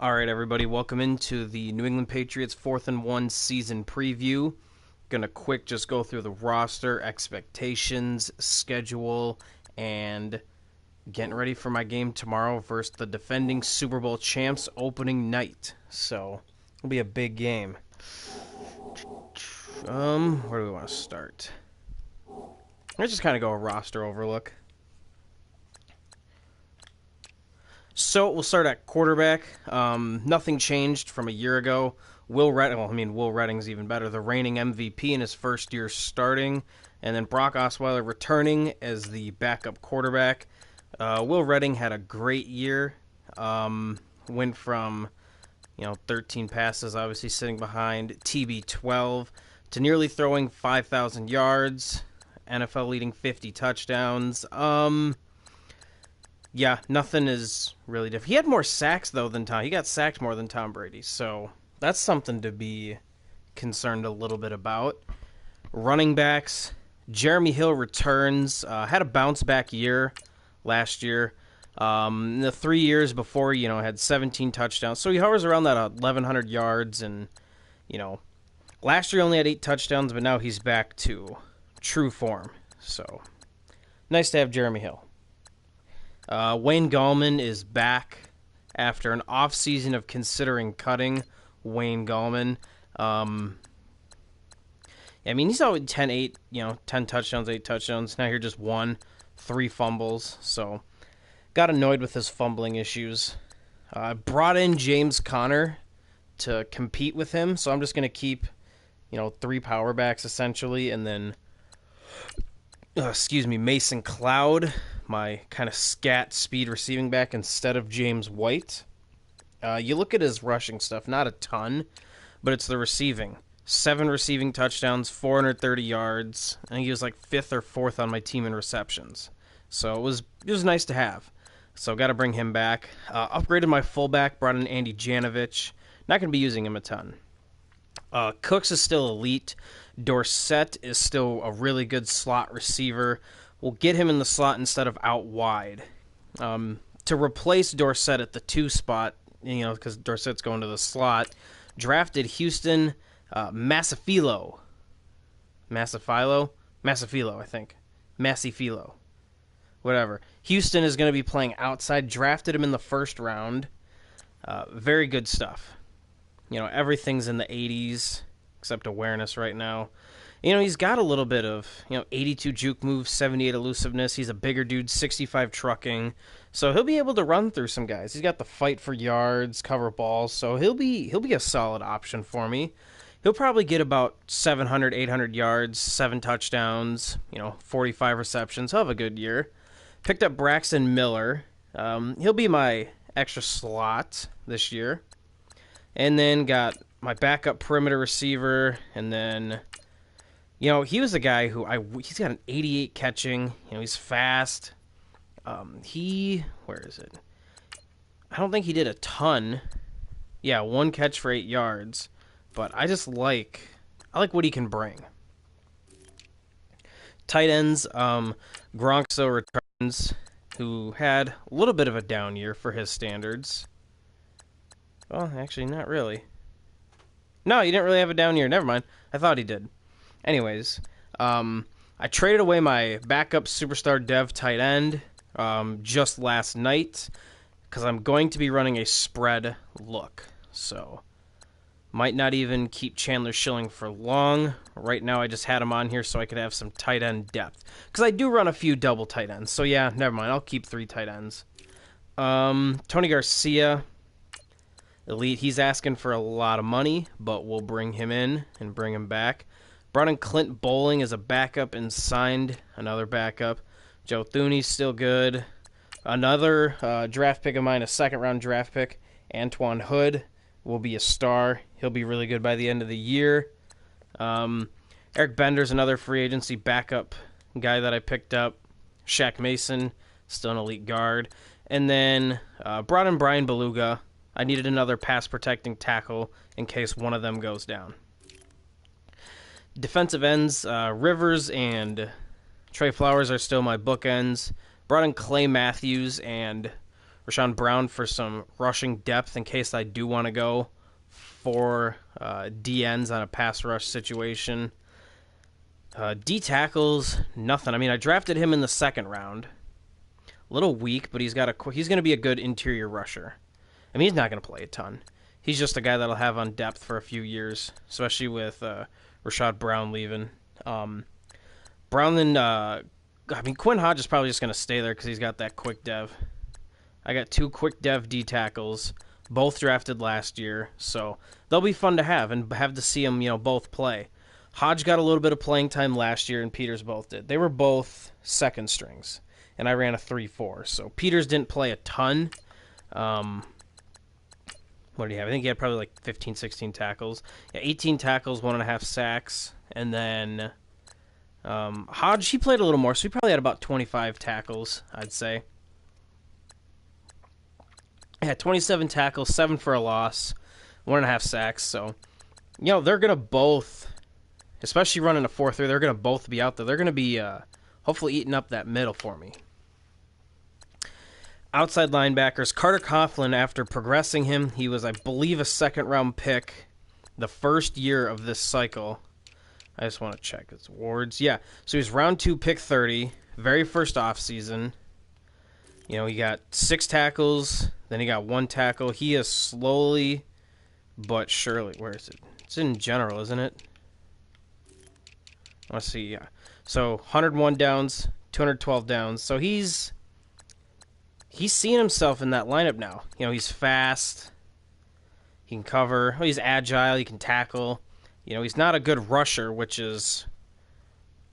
All right, everybody, welcome into the New England Patriots 4th and 1 season preview. Gonna quick just go through the roster, expectations, schedule, and getting ready for my game tomorrow versus the defending Super Bowl champs opening night. So it'll be a big game. Where do we want to start? Let's just kind of go a roster overlook. So we'll start at quarterback. Nothing changed from a year ago. Will Redding's even better. The reigning MVP in his first year starting, and then Brock Osweiler returning as the backup quarterback. Will Redding had a great year. Went from 13 passes, obviously sitting behind TB12, to nearly throwing 5,000 yards, NFL leading 50 touchdowns. Yeah, nothing is really different. He had more sacks, though, than Tom. He got sacked more than Tom Brady, so that's something to be concerned a little bit about. Running backs, Jeremy Hill returns. Had a bounce-back year last year. The 3 years before, had 17 touchdowns. So he hovers around that 1,100 yards, and, last year he only had 8 touchdowns, but now he's back to true form. So, nice to have Jeremy Hill. Wayne Gallman is back after an offseason of considering cutting Wayne Gallman. He's always 10-8, 10 touchdowns, 8 touchdowns. Now here just 3 fumbles. So, got annoyed with his fumbling issues. Brought in James Conner to compete with him. So I'm just going to keep, 3 power backs essentially. And then, Mason Cloud, my kind of scat speed receiving back instead of James White. You look at his rushing stuff, not a ton, but it's the receiving. 7 receiving touchdowns, 430 yards. I think he was like 5th or 4th on my team in receptions. So it was nice to have. So got to bring him back. Upgraded my fullback, brought in Andy Janovich. Not going to be using him a ton. Cooks is still elite. Dorsett is still a really good slot receiver. We'll get him in the slot instead of out wide. To replace Dorsett at the 2 spot, because Dorsett's going to the slot, drafted Houston Masafilo, I think. Masifilo. Whatever. Houston is going to be playing outside. Drafted him in the first round. Very good stuff. Everything's in the 80s, except awareness right now. He's got a little bit of, 82 juke moves, 78 elusiveness. He's a bigger dude, 65 trucking. So he'll be able to run through some guys. He's got the fight for yards, cover balls. So he'll be a solid option for me. He'll probably get about 700, 800 yards, 7 touchdowns, 45 receptions. He'll have a good year. Picked up Braxton Miller. He'll be my extra slot this year. And then got my backup perimeter receiver. And then, he was a guy who he's got an 88 catching. He's fast. Where is it? I don't think he did a ton. Yeah, 1 catch for 8 yards. But I like what he can bring. Tight ends, Gronk still returns, who had a little bit of a down year for his standards. Well, actually, not really. No, he didn't really have a down year. Never mind. I thought he did. Anyways, I traded away my backup superstar dev tight end just last night because I'm going to be running a spread look. So, might not even keep Chandler Schilling for long. Right now, I just had him on here so I could have some tight end depth. Because I do run a few double tight ends. So, yeah, never mind. I'll keep 3 tight ends. Tony Garcia, elite. He's asking for a lot of money, but we'll bring him in and bring him back. Brought in Clint Bowling as a backup and signed another backup. Joe Thuney's still good. Another draft pick of mine, a second-round draft pick, Antoine Hood, will be a star. He'll be really good by the end of the year. Eric Bender's another free agency backup guy that I picked up. Shaq Mason, still an elite guard. And then brought in Brian Beluga. I needed another pass-protecting tackle in case one of them goes down. Defensive ends, Rivers and Trey Flowers are still my bookends. Brought in Clay Matthews and Rashawn Brown for some rushing depth in case I do want to go for DNs on a pass rush situation. D tackles, nothing. I mean, I drafted him in the second round. A little weak, but he's going to be a good interior rusher. I mean, he's not going to play a ton. He's just a guy that'll have on depth for a few years, especially with Rashad Brown leaving. Brown then, Quinn Hodge is probably just going to stay there because he's got that quick dev. I got 2 quick dev D tackles, both drafted last year, so they'll be fun to have and have to see them, both play. Hodge got a little bit of playing time last year, and Peters both did. They were both second strings, and I ran a 3-4, so Peters didn't play a ton. What did he have? I think he had probably like 15, 16 tackles. Yeah, 18 tackles, 1.5 sacks. And then Hodge, he played a little more, so he probably had about 25 tackles, I'd say. Yeah, 27 tackles, 7 for a loss, 1.5 sacks. So, they're going to both, especially running a 4-3, they're going to both be out there. They're going to be hopefully eating up that middle for me. Outside linebackers, Carter Coughlin, after progressing him, he was, I believe, a second-round pick the first year of this cycle. I just want to check his awards. Yeah, so he was round 2, pick 30, very first offseason. He got 6 tackles, then he got 1 tackle. He is slowly but surely, where is it? It's in general, isn't it? Let's see, yeah. So 101 downs, 212 downs. So he's seeing himself in that lineup now. He's fast. He can cover. He's agile. He can tackle. He's not a good rusher, which is,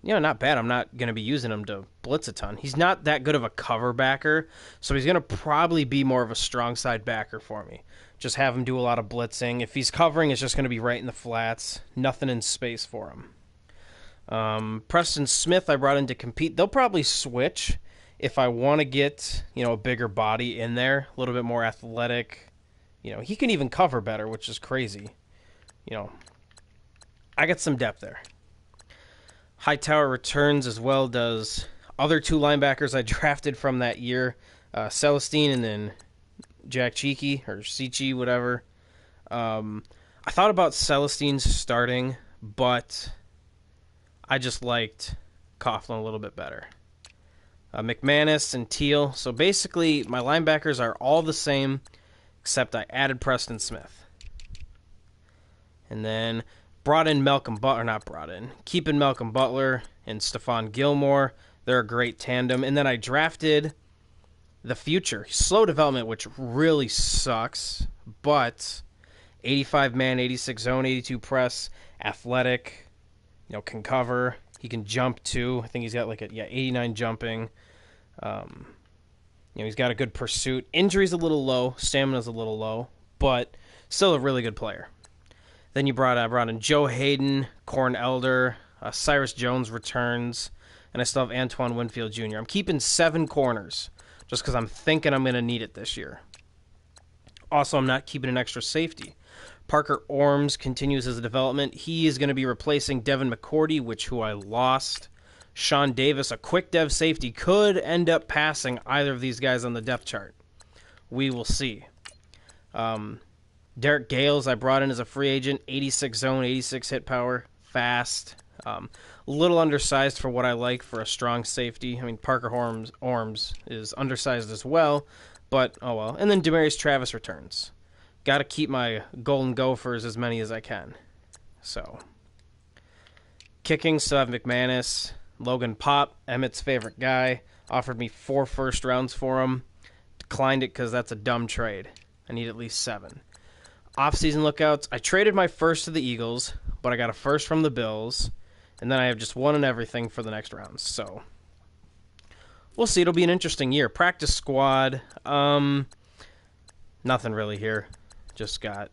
not bad. I'm not going to be using him to blitz a ton. He's not that good of a cover backer, so he's going to probably be more of a strong side backer for me. Just have him do a lot of blitzing. If he's covering, it's just going to be right in the flats. Nothing in space for him. Preston Smith I brought in to compete. They'll probably switch if I want to get, a bigger body in there, a little bit more athletic. He can even cover better, which is crazy. I got some depth there. Hightower returns as well does other 2 linebackers I drafted from that year, Celestine and then Jack Cheeky, or Cici, whatever. I thought about Celestine's starting, but I just liked Coughlin a little bit better. McManus and Teal. So basically, my linebackers are all the same, except I added Preston Smith. And then keeping Malcolm Butler and Stephon Gilmore. They're a great tandem. And then I drafted the future. Slow development, which really sucks, but 85 man, 86 zone, 82 press, athletic, can cover. He can jump too. I think he's got 89 jumping. He's got a good pursuit. Injury's a little low. Stamina's a little low, but still a really good player. Then I brought in Joe Hayden, Corn Elder, Cyrus Jones returns, and I still have Antoine Winfield Jr. I'm keeping 7 corners just because I'm thinking I'm going to need it this year. Also, I'm not keeping an extra safety. Parker Orms continues his development. He is going to be replacing Devin McCourty, who I lost. Sean Davis, a quick dev safety, could end up passing either of these guys on the depth chart. We will see. Derek Gales, I brought in as a free agent, 86 zone, 86 hit power, fast. A little undersized for what I like for a strong safety. I mean, Parker Orms is undersized as well, but oh well. And then Demarius Travis returns. Got to keep my Golden Gophers as many as I can. So, kicking, still have McManus. Logan Pop, Emmett's favorite guy, offered me 4 first rounds for him. Declined it because that's a dumb trade. I need at least 7. Off-season lookouts, I traded my first to the Eagles, but I got a first from the Bills, and then I have just 1 and everything for the next rounds. So, we'll see. It'll be an interesting year. Practice squad, nothing really here. Just got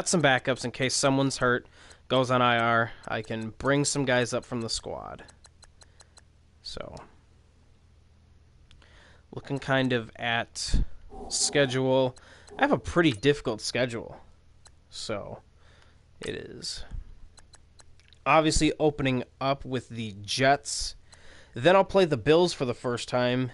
some backups in case someone's hurt, goes on IR. I can bring some guys up from the squad. So, looking kind of at schedule. I have a pretty difficult schedule. So, it is obviously opening up with the Jets. Then I'll play the Bills for the first time.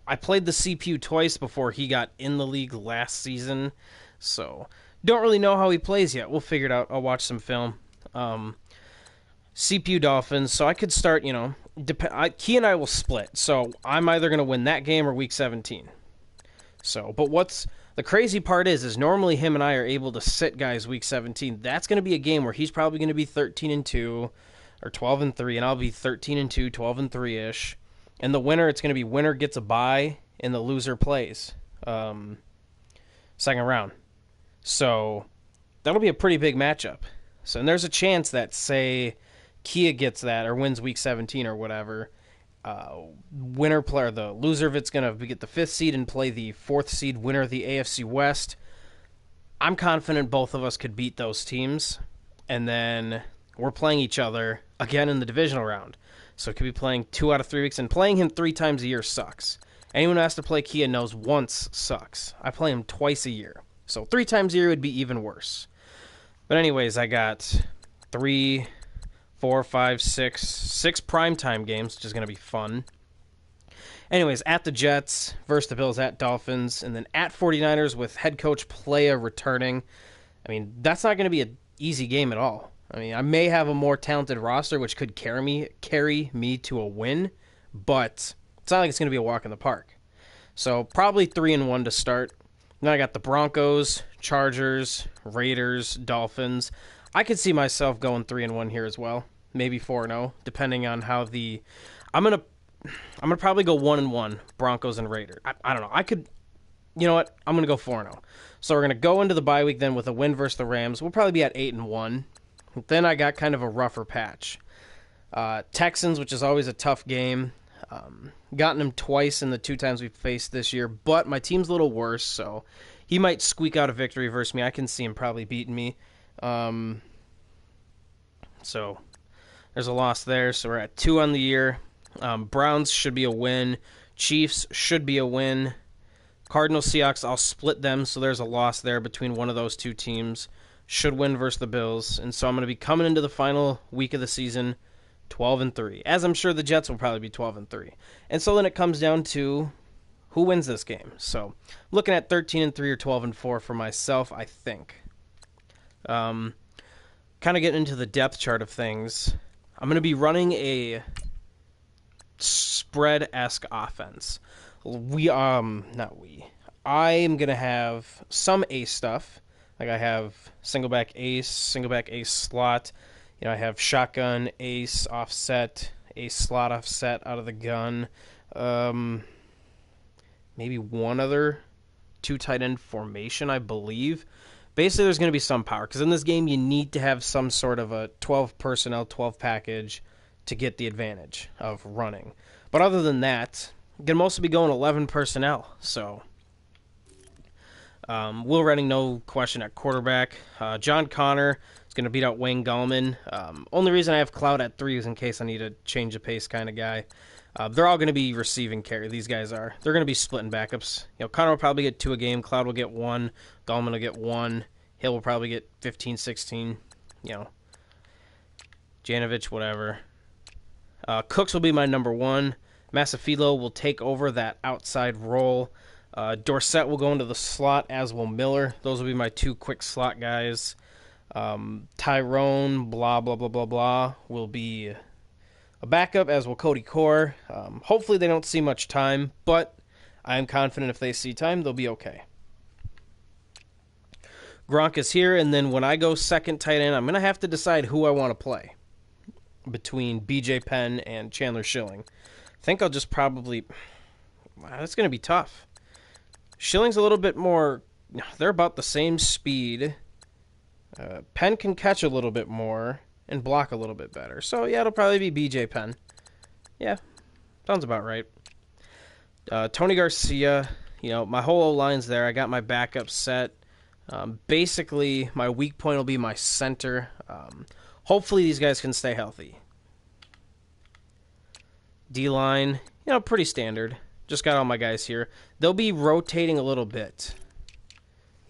I played the CPU twice before he got in the league last season, so don't really know how he plays yet. We'll figure it out. I'll watch some film. CPU Dolphins, so I could start, Key and I will split, so I'm either going to win that game or Week 17. So, but what's the crazy part is normally him and I are able to sit guys Week 17. That's going to be a game where he's probably going to be 13-2 or 12-3, and I'll be 13-2, 12-3-ish. And the winner, it's going to be winner gets a bye, and the loser plays second round. So that'll be a pretty big matchup. So, and there's a chance that, say, Kia gets that or wins Week 17 or whatever. Winner player, the loser of it's going to get the 5th seed and play the 4th seed winner of the AFC West. I'm confident both of us could beat those teams. And then we're playing each other again in the divisional round. So it could be playing 2 out of 3 weeks. And playing him 3 times a year sucks. Anyone who has to play Kia knows once sucks. I play him twice a year. So 3 times a year would be even worse. But anyways, I got 3, 4, 5, 6 primetime games, which is going to be fun. Anyways, at the Jets versus the Bills, at Dolphins, and then at 49ers with head coach Playa returning. I mean, that's not going to be an easy game at all. I mean, I may have a more talented roster, which could carry me to a win, but it's not like it's going to be a walk in the park. So probably 3-1 to start. Then I got the Broncos, Chargers, Raiders, Dolphins. I could see myself going 3-1 here as well. Maybe 4-0, depending on how the... I'm gonna probably go 1-1, Broncos and Raiders. I don't know. I could... You know what? I'm going to go 4-0. So we're going to go into the bye week then with a win versus the Rams. We'll probably be at 8-1. Then I got kind of a rougher patch. Texans, which is always a tough game. Gotten them twice in the 2 times we've faced this year, but my team's a little worse, so he might squeak out a victory versus me. I can see him probably beating me. So there's a loss there, so we're at 2 on the year. Browns should be a win. Chiefs should be a win. Cardinals, Seahawks, I'll split them, so there's a loss there between one of those 2 teams. Should win versus the Bills, and so I'm going to be coming into the final week of the season 12-3, as I'm sure the Jets will probably be 12-3. And so then it comes down to who wins this game. So looking at 13-3 or 12-4 for myself, I think. Kind of getting into the depth chart of things, I'm going to be running a spread-esque offense. I am going to have some ace stuff. Like I have single back ace slot. I have shotgun, ace, offset, ace slot offset out of the gun. Maybe one other 2 tight end formation, I believe. Basically, there's going to be some power, because in this game, you need to have some sort of a 12 personnel, 12 package to get the advantage of running. But other than that, you can mostly be going 11 personnel, so... Will Redding, no question at quarterback. John Connor is going to beat out Wayne Gallman. Only reason I have Cloud at 3 is in case I need a change of pace kind of guy. They're all going to be receiving carry. These guys are. They're going to be splitting backups. Connor will probably get 2 a game. Cloud will get 1. Gallman will get 1. Hill will probably get 15, 16. Janovich, whatever. Cooks will be my number 1. Masafilo will take over that outside role. Dorsett will go into the slot, as will Miller. Those will be my 2 quick slot guys. Tyrone, blah, blah, blah, blah, blah, will be a backup, as will Cody Core. Hopefully they don't see much time, but I am confident if they see time, they'll be okay. Gronk is here, and then when I go second tight end, I'm going to have to decide who I want to play between BJ Penn and Chandler Schilling. I think I'll just probably... Wow, that's going to be tough. Schilling's a little bit more... They're about the same speed. Penn can catch a little bit more and block a little bit better. So, yeah, it'll probably be BJ Penn. Yeah, sounds about right. Tony Garcia, my whole O-line's there. I got my backup set. Basically, my weak point will be my center. Hopefully these guys can stay healthy. D-line, pretty standard. Just got all my guys here. They'll be rotating a little bit.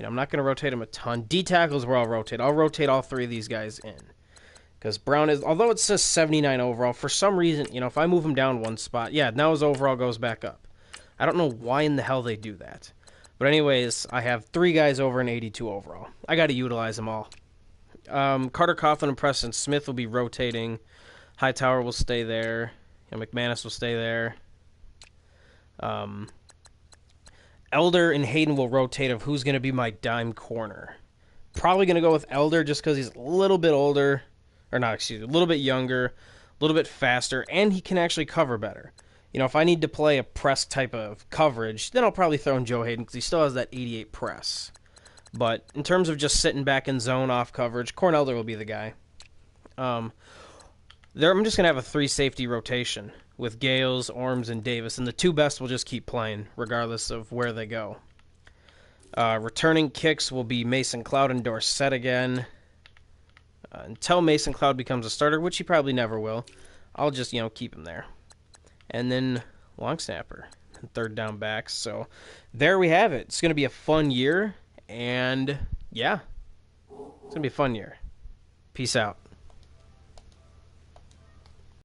I'm not going to rotate them a ton. D-tackles where I'll rotate. I'll rotate all 3 of these guys in. Because Brown is, although it says 79 overall, for some reason, if I move him down one spot, yeah, now his overall goes back up. I don't know why in the hell they do that. But anyways, I have 3 guys over an 82 overall. I got to utilize them all. Carter Coughlin and Preston Smith will be rotating. Hightower will stay there. McManus will stay there. Elder and Hayden will rotate of who's going to be my dime corner. Probably going to go with Elder just because he's a little bit older. Or not, excuse me, a little bit younger, a little bit faster, and he can actually cover better. If I need to play a press type of coverage, then I'll probably throw in Joe Hayden because he still has that 88 press. But in terms of just sitting back in zone off coverage, Cornelder will be the guy. I'm just going to have a 3 safety rotation with Gales, Orms, and Davis, and the 2 best will just keep playing regardless of where they go. Returning kicks will be Mason Cloud and Dorsett again. Until Mason Cloud becomes a starter, which he probably never will, I'll just, keep him there. And then long snapper and third down backs. So there we have it. It's going to be a fun year, and yeah, it's going to be a fun year. Peace out.